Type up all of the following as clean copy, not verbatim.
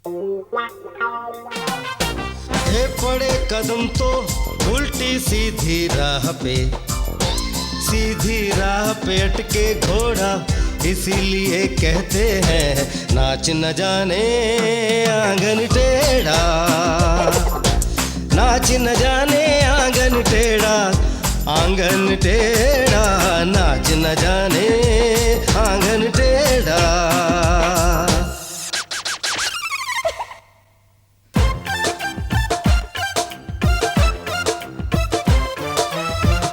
हे पड़े कदम तो उल्टी सीधी राह पे अटके घोड़ा, इसीलिए कहते हैं नाच न जाने आंगन टेढ़ा, नाच न जाने आंगन टेढ़ा, आंगन टेढ़ा, नाच न जाने आंगन टेढ़ा।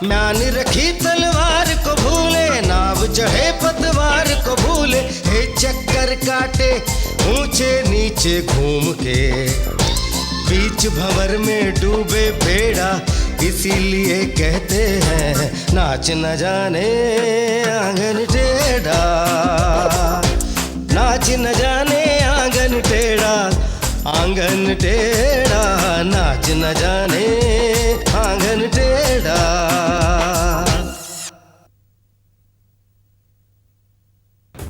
म्यान रखी तलवार को भूले, नाव चढ़े पतवार को भूले, हे चक्कर काटे ऊंचे नीचे घूम के, बीच भंवर में डूबे बेड़ा, इसीलिए कहते हैं नाच न जाने आंगन टेढ़ा, नाच न जाने आंगन टेढ़ा, आंगन टेढ़ा, नाच न जाने आंगन टेढ़ा।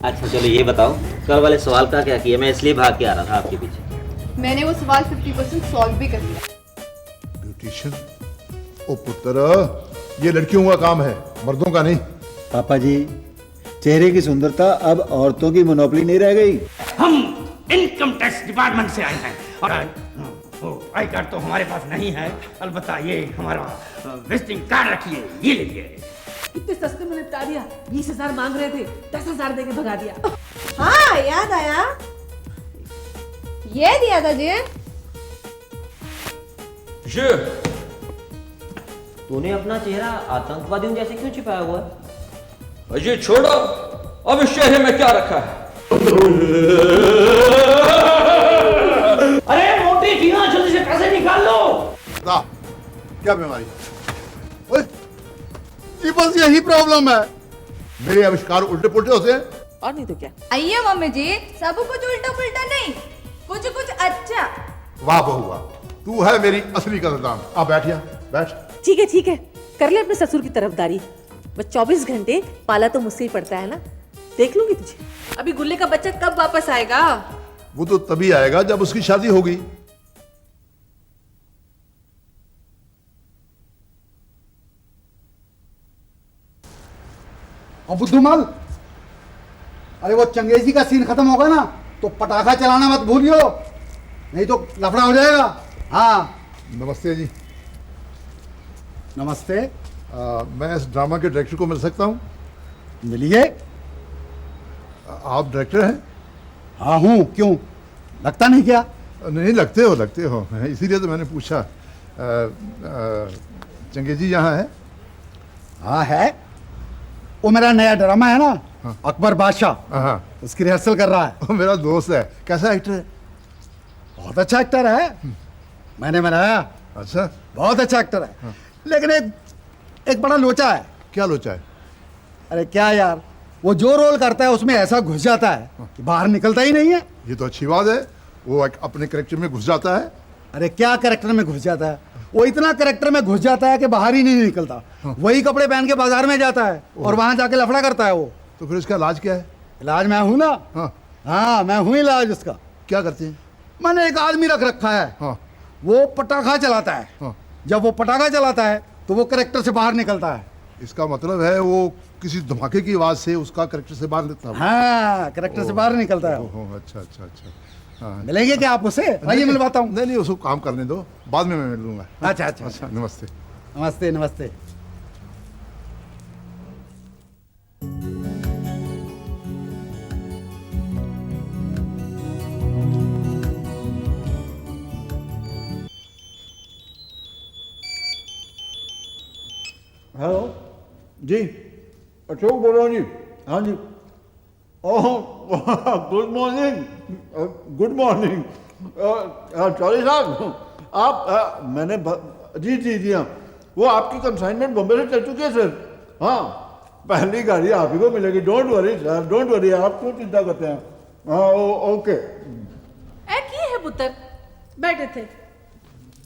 अच्छा चलो ये बताओ, कल वाले सवाल का क्या किया? मैं इसलिए भाग के आ रहा था आपके पीछे। मैंने वो सवाल 50% सॉल्व भी कर दिया। ब्यूटिशियन? ओ पुत्र, ये लड़कियों का काम है, मर्दों का नहीं। पापा जी, चेहरे की सुंदरता अब औरतों की मोनोपोली नहीं रह गई। हम इनकम टैक्स डिपार्टमेंट से आए हैं और आई कार्ड तो हमारे पास नहीं है, अलबत्ता ये हमारा विजिटिंग कार्ड रखिए, ये लीजिए। इतने सस्ते में निपटा दिया। 20,000 मांग रहे थे, 10,000 देके भगा दिया। हाँ याद आया, ये दिया था जी। तूने अपना चेहरा आतंकवादियों जैसे क्यों छिपाया हुआ है? अजय छोड़ो, अब इस चेहरे में क्या रखा है? अरे मोटी जीना, जल्दी से पैसे निकाल लो। क्या बीमारी? बस यही प्रॉब्लम है, मेरे आविष्कार उल्टे पुल्टे होते हैं। और नहीं तो क्या। आइए मम्मी जी, सब कुछ उल्टा पुल्टा नहीं, कुछ कुछ अच्छा। वाह बहुआ, तू है मेरी असली कदरदान। आ बैठिया, बैठ। ठीक है, कर ले अपने ससुर की तरफदारी। बस 24 घंटे पाला तो मुझसे ही पड़ता है ना, देख लूंगी तुझे। अभी गुल्ले का बच्चा कब वापस आएगा? वो तो तभी आएगा जब उसकी शादी होगी। और बुद्धूमाल, अरे वो चंगेजी का सीन खत्म होगा ना तो पटाखा चलाना मत भूलियो, नहीं तो लफड़ा हो जाएगा। हाँ नमस्ते जी। नमस्ते। मैं इस ड्रामा के डायरेक्टर को मिल सकता हूँ? मिलिए। आप डायरेक्टर हैं? हाँ हूँ, क्यों लगता नहीं क्या? नहीं, लगते हो, इसीलिए तो मैंने पूछा। चंगेजी यहाँ है? हाँ है, वो मेरा नया ड्रामा है ना, हाँ। अकबर बादशाह, हाँ, उसकी रिहर्सल कर रहा है। वो मेरा दोस्त है। कैसा एक्टर है? बहुत अच्छा एक्टर है, मैंने बनाया। अच्छा, बहुत अच्छा एक्टर है। हाँ। लेकिन एक बड़ा लोचा है। क्या लोचा है? अरे क्या यार, वो जो रोल करता है उसमें ऐसा घुस जाता है कि बाहर निकलता ही नहीं है। ये तो अच्छी बात है, वो अपने कैरेक्टर में घुस जाता है। अरे क्या कैरेक्टर में घुस जाता है, वो इतना कैरेक्टर में घुस जाता है कि बाहर ही नहीं निकलता। हाँ। वही कपड़े पहन के बाजार में जाता है और वहां जाके लफड़ा करता है वो। तो फिर इसका इलाज क्या है? इलाज मैं हूं ना। हाँ, हाँ मैं हूं इलाज उसका। क्या करते हैं? मैंने एक आदमी रख रखा है। हाँ। वो पटाखा चलाता है। हाँ। जब वो पटाखा चलाता है तो वो कैरेक्टर से बाहर निकलता है। इसका मतलब है वो किसी धमाके की आवाज से उसका कैरेक्टर से बाहर निकलता है। हाँ, कैरेक्टर से बाहर निकलता है। अच्छा अच्छा अच्छा। हाँ। मिलेंगे क्या आप उससे? आइए मिलवाता हूँ। नहीं, उसको काम करने दो, बाद में मैं मिल लूंगा। अच्छा अच्छा अच्छा। नमस्ते। नमस्ते नमस्ते। हेलो जी, अशोक बोल रहा हूँ जी। हाँ जी। Oh good morning, good morning. Sorry साहब, आप मैंने जी जी जी हाँ, वो आपकी कंसाइनमेंट बॉम्बे से चल चुकी है सर। हाँ, पहली गाड़ी आप ही को मिलेगी। Don't worry sir, don't worry, आप क्यों चिंता करते हैं? हाँ ओके। की है पुत्र, बैठे थे,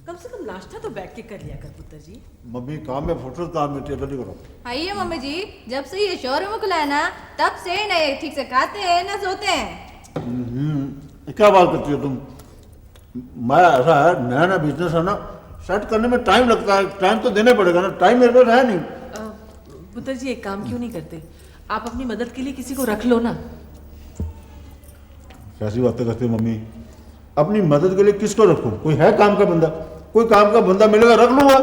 कम से कम नाश्ता तो बैठ के कर लिया कर पुत्र जी। मम्मी काम में फुर्सत काम में जल्दी करो। आइए मम्मी जी, जब से ये शोरूम खुला है ना तब से न ये ठीक से खाते हैं न सोते हैं। क्या बात करती हो तुम? मैं ऐसा है, नया नया बिजनेस है ना, सेट करने में टाइम लगता है, टाइम तो देना पड़ेगा ना, टाइम मेरे पास है नहीं। पुत्र जी एक काम क्यों नहीं करते, आप अपनी मदद के लिए किसी को रख लो ना। कैसी बातें करती हो मम्मी, अपनी मदद के लिए किसको रखूं? कोई है काम का बंदा? कोई काम का बंदा मिलेगा, रख लूंगा।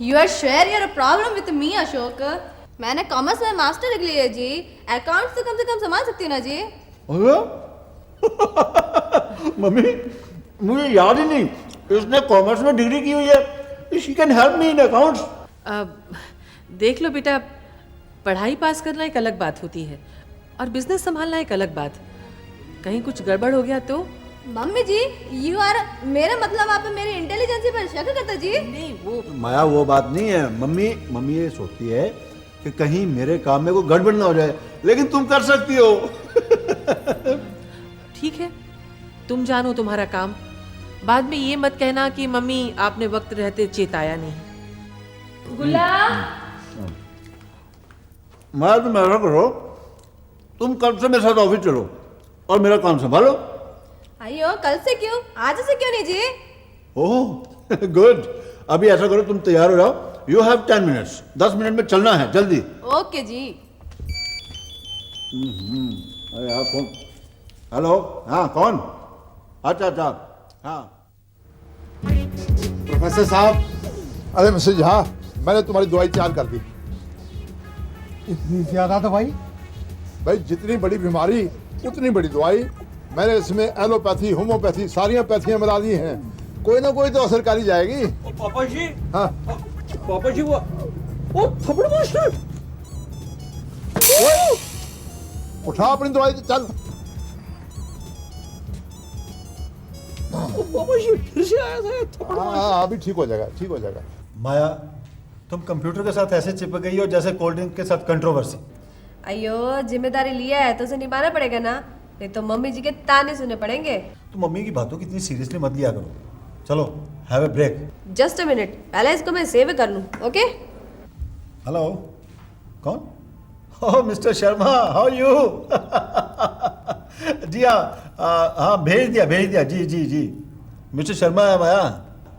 You are sure you are a problem with me Ashok? मैंने कॉमर्स में मास्टर डिग्री है जी, अकाउंट्स तो कम से कम संभाल सकती हूँ ना जी। मम्मी मुझे याद ही नहीं, इसने कॉमर्स में डिग्री की हुई है, she can help me in accounts. देख लो बेटा, पढ़ाई पास करना एक अलग बात होती है और बिजनेस संभालना एक अलग बात। कहीं कुछ गड़बड़ हो गया तो? मम्मी जी यू आर, मेरा मतलब आप मेरी इंटेलिजेंसी पर शक करते जी? नहीं वो माया वो बात नहीं है मम्मी, मम्मी ये सोचती है कि कहीं मेरे काम में कोई गड़बड़ ना हो जाए, लेकिन तुम कर सकती हो। ठीक है, तुम जानो तुम्हारा काम। बाद में ये मत कहना कि मम्मी आपने वक्त रहते चेताया नहीं। गुलाब माया तुम ऐसा करो, तुम कल से मेरे साथ ऑफिस चलो और मेरा काम संभालो। अयो कल से क्यों, आज से क्यों नहीं जी? ओह गुड, अभी ऐसा करो तुम तैयार हो जाओ, यू हैव 10 मिनट्स, 10 मिनट में चलना है, जल्दी। ओके जी। अरे यार कौन? हेलो, हाँ कौन? अच्छा अच्छा, हाँ प्रोफेसर साहब, अरे मिसेज झा, मैंने तुम्हारी दवाई तैयार कर दी। इतनी ज्यादा दवाई? भाई जितनी बड़ी बीमारी उतनी बड़ी दवाई। मैंने इसमें एलोपैथी, होम्योपैथी सारी पैथियां मिला दी हैं, कोई ना कोई तो असर करी जाएगी। पापा जी, हाँ पापा जी वो थप्पड़ मास्टर। उठा अपनी दवाई चल। पापा जी फिर से आया था ये थप्पड़ मास्टर। हाँ अभी ठीक हो जाएगा, ठीक हो जाएगा। माया तुम कंप्यूटर के साथ ऐसे चिपक गई हो जैसे कोल्ड ड्रिंक के साथ कंट्रोवर्सी। अयो जिम्मेदारी लिया है तो उसे निभाना पड़ेगा ना, नहीं तो मम्मी जी के ताने सुनने पड़ेंगे। तुम मम्मी की बातों की इतनी सीरियसली मत लिया करो। चलो have a break. Just a minute, पहले इसको मैं सेव कर लूं। ओके हेलो, कौन? Oh mister Sharma, how you? जी हाँ भेज दिया जी जी जी। मिस्टर शर्मा है माया,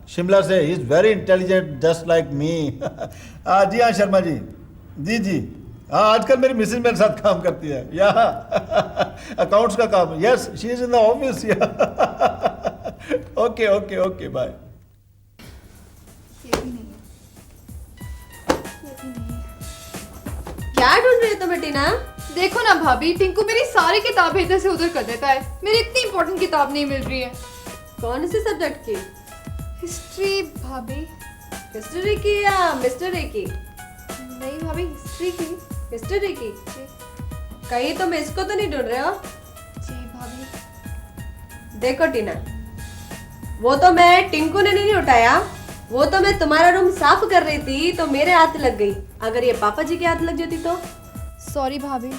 शिमला से, he is very intelligent just like me. जी हाँ शर्मा जी, जी जी हाँ, आजकल मेरी मिसेज मेरे साथ काम करती है, या अकाउंट्स का काम। Yes she is in the office. Okay okay okay bye. क्या ढूंढ रही हो तुम टीना? देखो ना भाभी, टिंकू मेरी सारी किताबें इधर से उधर कर देता है, मेरी इतनी इंपॉर्टेंट किताब नहीं मिल रही है। कौन से सब्जेक्ट की? हिस्ट्री भाभी। हिस्ट्री की या मिस्ट्री की? नहीं भाभी, हिस्ट्री की। हिस्ट्री की? कहीं तुम इसको तो नहीं ढूंढ रहे हो? जी भाभी। देखो टीना, वो तो मैं टिंकू ने नहीं उठाया, वो तो मैं तुम्हारा रूम साफ कर रही थी तो मेरे हाथ लग गई। अगर ये पापा जी के हाथ लग जाती तो? सॉरी भाभी।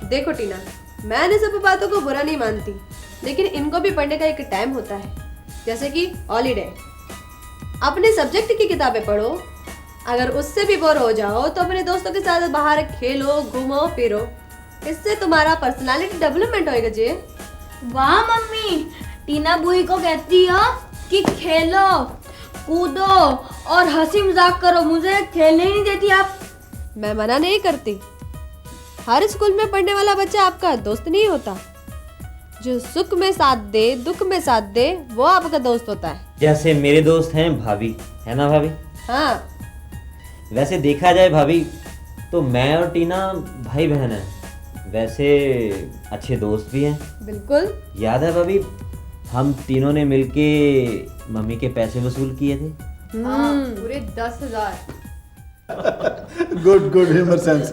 देखो टीना, मैंने सब बातों को बुरा नहीं मानती, लेकिन इनको भी पढ़ने का एक टाइम होता है, जैसे कि हॉलीडे। अपने सब्जेक्ट की किताबें पढ़ो, अगर उससे भी बोर हो जाओ तो अपने दोस्तों के साथ बाहर खेलो, घूमो फिरो, इससे तुम्हारा पर्सनालिटी डेवलपमेंट होएगा जी। वाह मम्मी, टीना बुई को कहती हो कि खेलो कूदो और हंसी मजाक करो, मुझे खेलने ही नहीं देती आप। मैं मना नहीं करती, हर स्कूल में पढ़ने वाला बच्चा आपका दोस्त नहीं होता। जो सुख में साथ दे, दुख में साथ दे, वो आपका दोस्त होता है। जैसे मेरे दोस्त हैं भाभी, है ना भाभी? हाँ। वैसे देखा जाए भाभी तो मैं और टीना भाई बहन हैं, वैसे अच्छे दोस्त भी हैं। बिल्कुल। याद है भाभी, हम तीनों ने मिलके मम्मी के पैसे वसूल किए थे। हाँ, पूरे 10,000। Good good humour sense.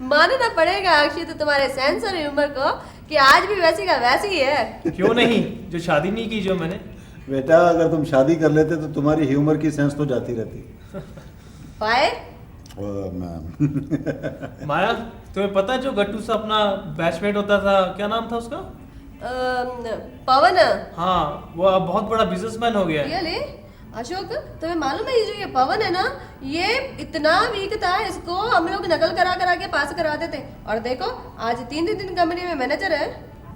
मानना पड़ेगा अक्षय तो तुम्हारे सेंस और ह्यूमर को कि आज भी वैसी का वैसी ही है। क्यों नहीं, जो शादी नहीं की जो मैंने। बेटा अगर तुम शादी कर लेते तो तुम्हारी ह्यूमर की सेंस तो जाती रहती। पाए? मैम। माया, तुम्हें पता है जो गट्टू से अपना बैचमेट होता था, क्या नाम था उसका? पवन। हाँ, वो अब बहुत बड़ा बिजनेसमैन हो गया है। रियली? अशोक तुम्हें मालूम है ये जो ये पवन है ना, ये इतना वीक था, इसको हम लोग नकल करा करा के पास करवाते थे, और देखो आज 3 दिन कंपनी में मैनेजर है।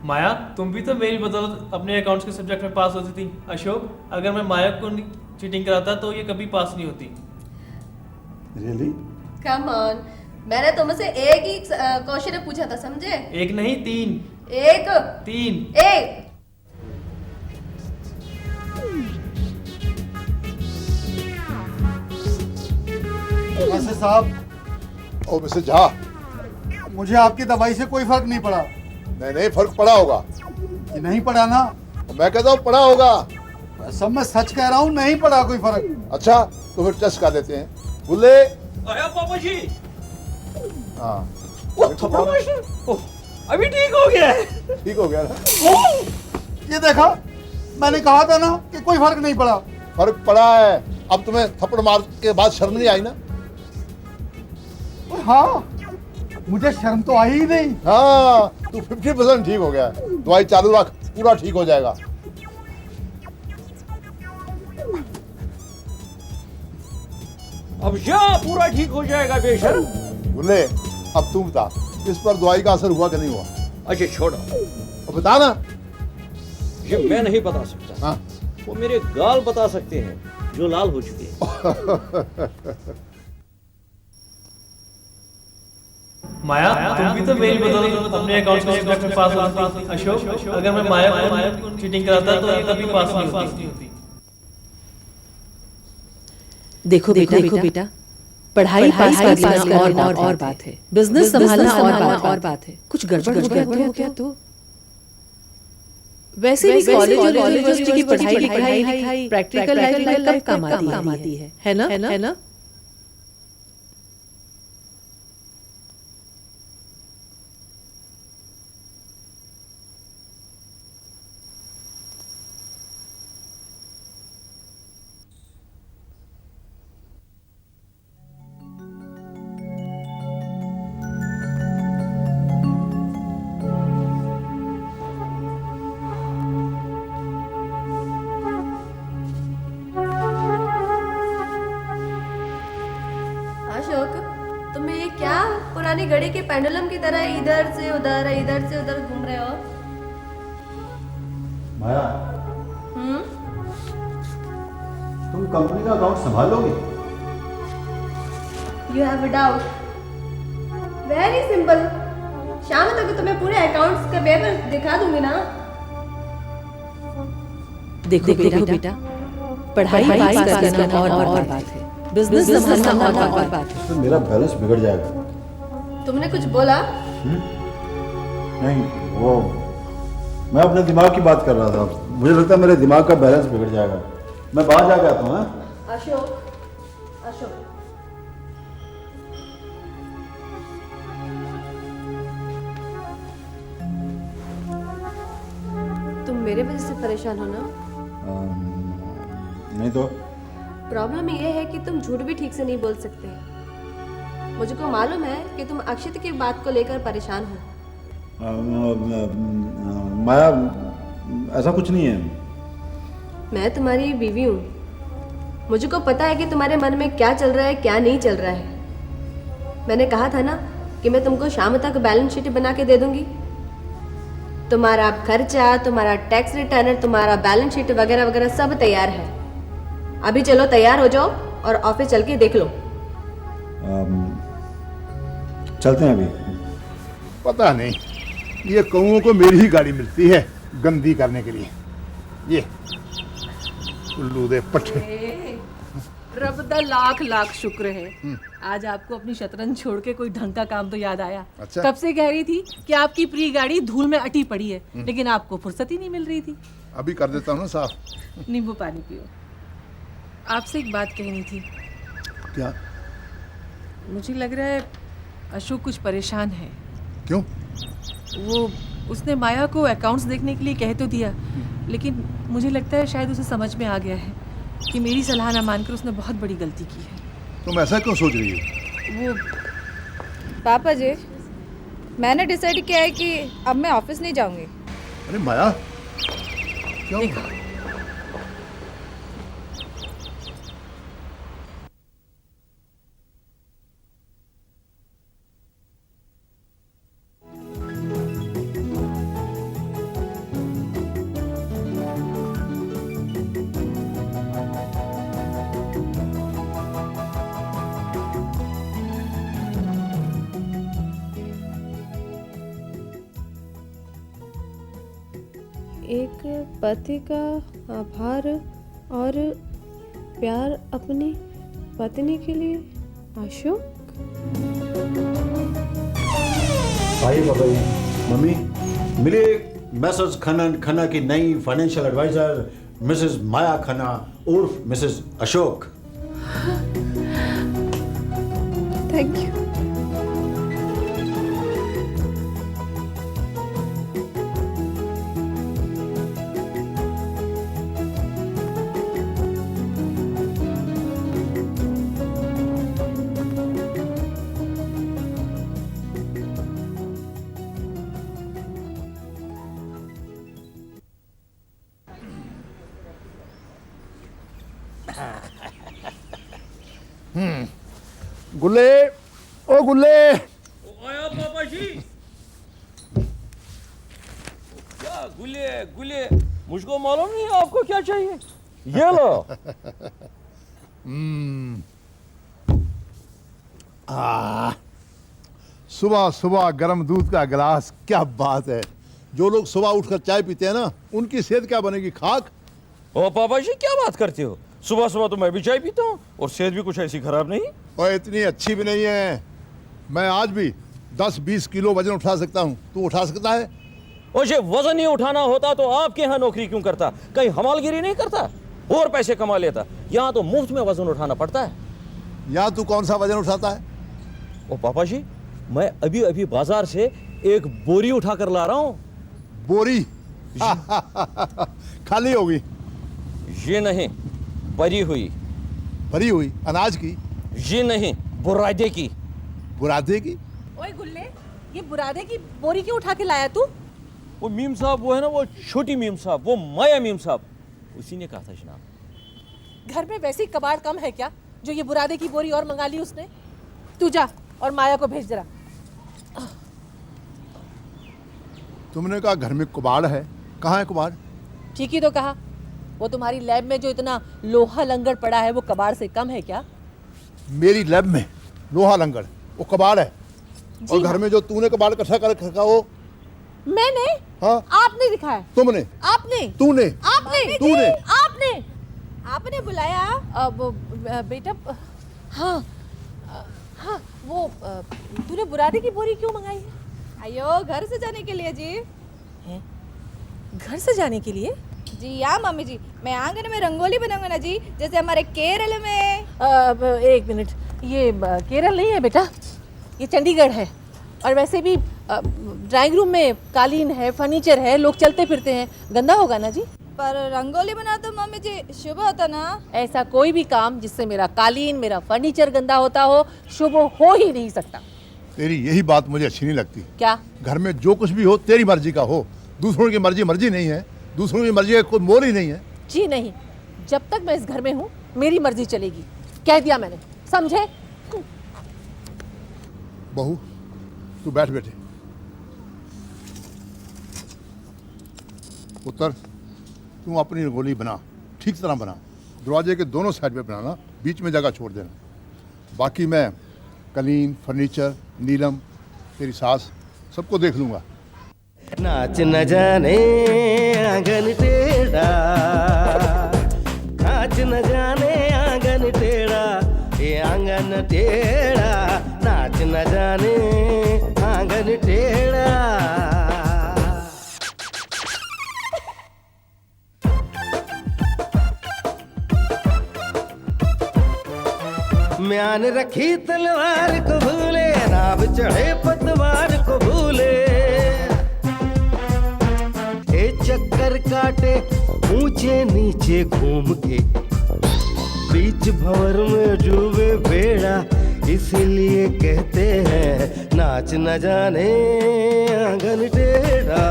माया, तुम भी तो मेरी बदौलत अपने अकाउंट्स के सब्जेक्ट में पास होती थी। अशोक, अगर मैं माया को चीटिंग कराता तो ये कभी पास नहीं होती। रियली? कम ऑन, मैंने तुमसे एक ही क्वेश्चन पूछा था, समझे? एक नहीं, 3। एक 3 एक। वैसे साहब, ओ मिस्टर झा, मुझे आपकी दवाई से कोई फर्क नहीं पड़ा। नहीं फर्क पड़ा होगा। कि नहीं पड़ा ना? मैं कहता हूँ पड़ा होगा। सब मैं सच कह रहा हूँ, नहीं पड़ा कोई फर्क। अच्छा तो फिर टेस्ट कर देते हैं। बुल्ले। आया पापा जी। हाँ अभी ठीक हो गया है। ठीक हो गया ना? ये देखा, मैंने कहा था ना कि कोई फर्क नहीं पड़ा। फर्क पड़ा है। अब तुम्हें थप्पड़ मार के बाद शर्म नहीं आई ना? हाँ, मुझे शर्म तो आई ही नहीं। हाँ, तू 50% ठीक हो गया है। दवाई चालू रख, पूरा ठीक हो जाएगा। अब जा पूरा ठीक हो जाएगा बेशर्म। बुल्ले, अब तू बता, इस पर दवाई का असर हुआ कि नहीं हुआ? अच्छा छोड़ो, अब बता ना। ये मैं नहीं बता सकता। हाँ? वो मेरे गाल बता सकते हैं जो लाल हो चुके हैं। माया, तुम भी तो मेरी बदौलत अपने अकाउंट्स के सब्जेक्ट में पास होती थी। अशोक, अगर मैं माया को चीटिंग कराता तो ये कभी पास नहीं होती। देखो बेटा, पढ़ाई पास करना और बात है, बिजनेस संभालना और बात है। कुछ गड़बड़ हो क्या तो? वैसे भी कॉलेज और यूनिवर्सिटी की पढ़ाई लिखाई प्रैक्टिकल लाइफ में कब काम आती है ना? अशोक, तुम्हें ये क्या पुरानी घड़ी के पेंडुलम की तरह इधर से उधर घूम रहे हो? माया, तुम कंपनी का अकाउंट संभालोगे? You have a doubt? Very simple, शाम तक तुम्हें पूरे अकाउंट्स का पेपर दिखा दूंगी ना। देखो बेटा, पढ़ाई पास करना और बात है, बिजनेस संभालना और बात है। तो मेरा बैलेंस बिगड़ जाएगा। तुमने कुछ बोला? नहीं, वो मैं अपने दिमाग की बात कर रहा था। मुझे लगता है मेरे दिमाग का बैलेंस बिगड़ जाएगा। मैं बाहर जाके आता हूँ। हाँ? अशोक, तुम मेरे वजह से परेशान हो ना? नहीं तो? प्रॉब्लम ये है कि तुम झूठ भी ठीक से नहीं बोल सकते। मुझको मालूम है कि तुम अक्षित की बात को लेकर परेशान हो। माया, ऐसा कुछ नहीं है। मैं तुम्हारी बीवी हूँ, मुझको पता है कि तुम्हारे मन में क्या चल रहा है क्या नहीं चल रहा है। मैंने कहा था ना कि मैं तुमको शाम तक बैलेंस शीट बना के दे दूंगी। तुम्हारा खर्चा, तुम्हारा टैक्स रिटर्न, तुम्हारा बैलेंस शीट वगैरह वगैरह सब तैयार है। अभी चलो तैयार हो जाओ और ऑफिस चल के देख लो। चलते हैं अभी। पता नहीं, ये कौओं को मेरी ही गाड़ी मिलती है गंदी करने के लिए। ये उल्लू दे पट्टे। रब दा लाख लाख शुक्र है आज आपको अपनी शतरंज छोड़ के कोई ढंग का काम तो याद आया। अच्छा। कब से कह रही थी कि आपकी प्री गाड़ी धूल में अटी पड़ी है, लेकिन आपको फुर्सत ही नहीं मिल रही थी। अभी कर देता हूँ ना साफ। नींबू पानी पियो। आपसे एक बात कहनी थी। क्या? मुझे लग रहा है अशोक कुछ परेशान है। क्यों? वो उसने माया को अकाउंट्स देखने के लिए कह तो दिया, लेकिन मुझे लगता है शायद उसे समझ में आ गया है कि मेरी सलाह ना मानकर उसने बहुत बड़ी गलती की है। तुम ऐसा क्यों सोच रही हो? वो पापा जी, मैंने डिसाइड किया है कि अब मैं ऑफिस नहीं जाऊंगी। अरे माया, क्यों? देखो, एक पति का आभार और प्यार अपनी पत्नी के लिए। अशोक, आइए बाबा जी। मम्मी, मिले मैसेज खन्ना खन्ना की नई financial adviser Mrs Maya Khanna उर्फ Mrs Ashok. Thank you. Gulle, ओ गुल्ले। आया पापा जी। क्या गुल्ले गुल्ले, मुझको मालूम नहीं आपको क्या चाहिए। ये लो। सुबह सुबह गर्म दूध का गिलास, क्या बात है। जो लोग सुबह उठकर चाय पीते हैं ना, उनकी सेहत क्या बनेगी, खाक। ओ पापा जी क्या बात करते हो, सुबह सुबह तो मैं भी चाय पीता हूँ और सेहत भी कुछ ऐसी खराब नहीं। और इतनी अच्छी भी नहीं है। मैं आज भी 10-20 किलो वजन उठा सकता हूँ, तू उठा सकता है? मुझे वजन नहीं उठाना होता तो आपके यहाँ नौकरी क्यों करता, कहीं हमालगिरी नहीं करता और पैसे कमा लेता। यहाँ तो मुफ्त में वजन उठाना पड़ता है। यहाँ तू कौन सा वजन उठाता है? ओ पापा जी, मैं अभी अभी बाजार से एक बोरी उठा कर ला रहा हूँ। बोरी? खाली होगी? ये नहीं, भरी हुई। भरी हुई अनाज की? ये नहीं, बुरादे की। बुरादे की? ओए गुल्ले, ये बुरादे की बोरी क्यों उठा के लाया तू? वो मीम साहब, वो है ना वो छोटी मीम साहब, वो माया मीम साहब, उसी ने कहा था जनाब। घर में वैसी कबाड़ कम है क्या जो ये बुरादे की बोरी और मंगा ली उसने? तू जा और माया को भेज जरा। तुमने कहा घर में कबाड़ है, कहाँ है कबाड़? ठीक ही तो कहा। वो तुम्हारी लैब में जो इतना लोहा लंगड़ पड़ा है वो कबाड़ से कम है क्या? मेरी लैब में लोहा लंगड़ वो कबाड़ है? और घर में जो तूने कबाड़ इकट्ठा कर रखा वो? मैंने? हाँ? आपने दिखाया? तुमने? आपने? तूने? आपने? तूने? आपने? आपने बुलाया? बेटा, हाँ हाँ, वो तूने बुरादे की बोरी क्यों मंगाई है? अयो, घर से जाने के लिए जी। हैं? घर से जाने के लिए? जी हाँ मम्मी जी, मैं आंगन में रंगोली बनाऊंगा ना जी, जैसे हमारे केरल में। एक मिनट, ये केरल नहीं है बेटा, ये चंडीगढ़ है। और वैसे भी ड्राइंग रूम में कालीन है, फर्नीचर है, लोग चलते फिरते हैं, गंदा होगा ना जी। पर रंगोली बना तो मम्मी जी शुभ होता ना। ऐसा कोई भी काम जिससे मेरा कालीन, मेरा फर्नीचर गंदा होता हो, शुभ हो ही नहीं सकता। तेरी यही बात मुझे अच्छी नहीं लगती। क्या? घर में जो कुछ भी हो तेरी मर्जी का हो, दूसरों की मर्जी मर्जी नहीं है, दूसरों की मर्जी का कोई मोल ही नहीं है। जी नहीं, जब तक मैं इस घर में हूँ मेरी मर्जी चलेगी, कह दिया मैंने, समझे? बहू तू बैठ बेटे। पुत्र तू अपनी रंगोली बना, ठीक तरह बना, दरवाजे के दोनों साइड पे बनाना, बीच में जगह छोड़ देना। बाकी मैं कलीन, फर्नीचर, नीलम, तेरी सास सबको देख लूँगा। नाच न जाने आंगन टेढ़ा, नाच न जाने आंगन टेढ़ा, ये आंगन टेढ़ा, नाच न जाने आंगन टेढ़ा। म्यान रखी तलवार को भूले, नाव चढ़े पतवार को भूले, चक्कर काटे ऊंचे नीचे घूम के, बीच भंवर में डूबे बेड़ा, इसीलिए कहते हैं नाच न जाने आंगन टेढ़ा,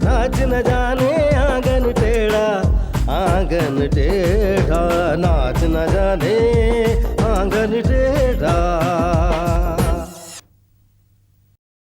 नाच न जाने आंगन टेढ़ा, आंगन टेढ़ा, नाच न जाने आंगन टेढ़ा।